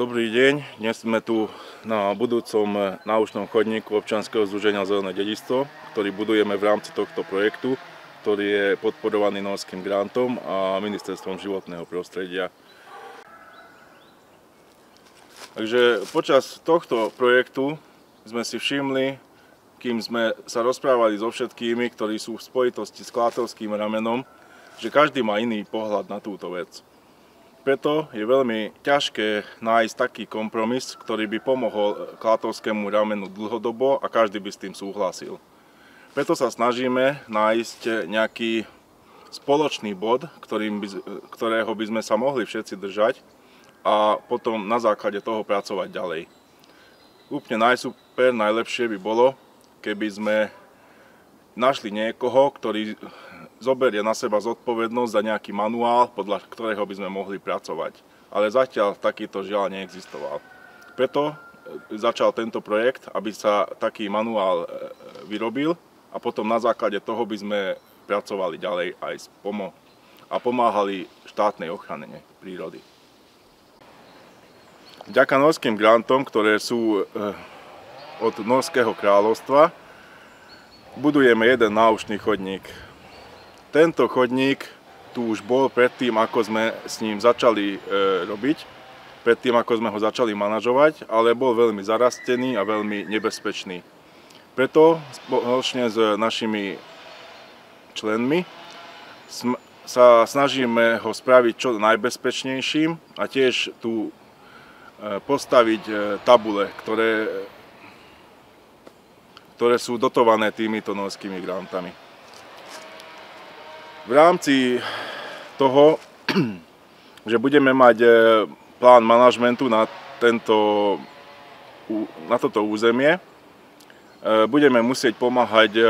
Dobrý deň, dnes sme tu na budúcom náučnom chodníku Občianskeho združenia Zelené dedičstvo, ktorý budujeme v rámci tohto projektu, ktorý je podporovaný Norským grantom a Ministerstvom životného prostredia. Takže počas tohto projektu sme si všimli, kým sme sa rozprávali so všetkými, ktorí sú v spojitosti s Klátovským ramenom, že každý má iný pohľad na túto vec. Preto je veľmi ťažké nájsť taký kompromis, ktorý by pomohol Klátovskému ramenu dlhodobo a každý by s tým súhlasil. Preto sa snažíme nájsť nejaký spoločný bod, ktorého by sme sa mohli všetci držať a potom na základe toho pracovať ďalej. Úplne najsuper, najlepšie by bolo, keby sme našli niekoho, ktorý zoberie na seba zodpovednosť za nejaký manuál, podľa ktorého by sme mohli pracovať. Ale zatiaľ takýto žiaľ neexistoval. Preto začal tento projekt, aby sa taký manuál vyrobil a potom na základe toho by sme pracovali ďalej aj a pomáhali štátnej ochrane prírody. Vďaka norským grantom, ktoré sú od Norského kráľovstva, budujeme jeden náučný chodník. Tento chodník tu už bol predtým, ako sme s ním začali robiť, predtým, ako sme ho začali manažovať, ale bol veľmi zarastený a veľmi nebezpečný. Preto spoločne s našimi členmi sa snažíme ho spraviť čo najbezpečnejším a tiež tu postaviť tabule, ktoré sú dotované týmito norskými grantami. V rámci toho, že budeme mať plán manažmentu na toto územie, budeme musieť pomáhať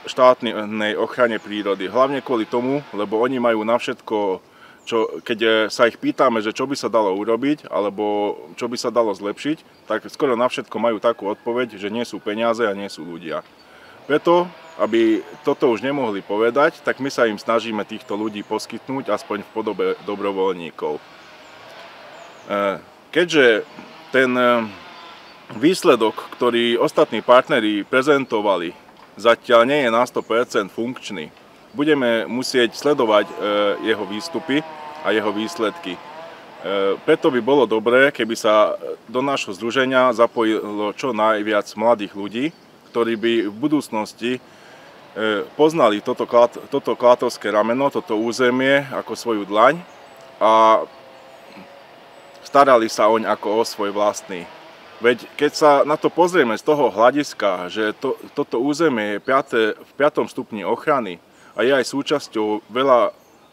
štátnej ochrane prírody. Hlavne kvôli tomu, lebo oni majú na všetko, keď sa ich pýtame, že čo by sa dalo urobiť, alebo čo by sa dalo zlepšiť, tak skoro na všetko majú takú odpoveď, že nie sú peniaze a nie sú ľudia. Preto, aby toto už nemohli povedať, tak my sa im snažíme týchto ľudí poskytnúť aspoň v podobe dobrovoľníkov. Keďže ten výsledok, ktorý ostatní partneri prezentovali, zatiaľ nie je na 100% funkčný, budeme musieť sledovať jeho výstupy a jeho výsledky. Preto by bolo dobré, keby sa do nášho združenia zapojilo čo najviac mladých ľudí, ktorí by v budúcnosti poznali toto klátovské rameno, toto územie ako svoju dlaň a starali sa oň ako o svoj vlastný. Veď keď sa na to pozrieme z toho hľadiska, že toto územie je v 5. stupni ochrany a je aj súčasťou,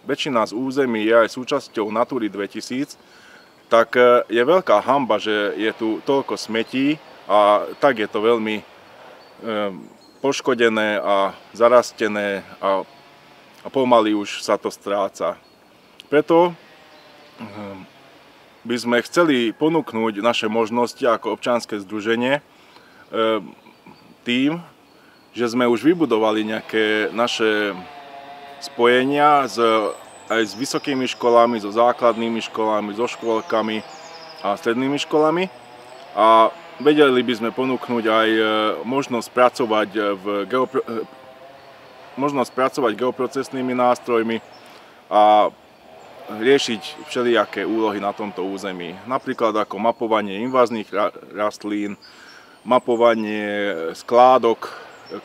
väčšina z území je aj súčasťou Natúry 2000, tak je veľká hanba, že je tu toľko smetí a tak je to veľmi poškodené a zarastené a pomaly už sa to stráca. Preto by sme chceli ponúknuť naše možnosti ako občianske združenie tým, že sme už vybudovali nejaké naše spojenia aj s vysokými školami, so základnými školami, so škôlkami a strednými školami a vedeli by sme ponúknuť aj možnosť pracovať geoprocesnými nástrojmi a riešiť všelijaké úlohy na tomto území. Napríklad ako mapovanie inváznych rastlín, mapovanie skládok,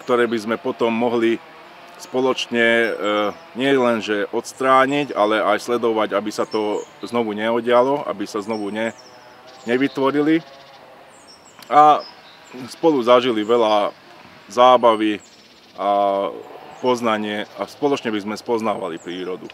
ktoré by sme potom mohli spoločne nie lenže odstrániť, ale aj sledovať, aby sa to znovu neudialo, aby sa znovu nevytvorili. A spolu zažili veľa zábavy a poznanie a spoločne by sme spoznávali prírodu.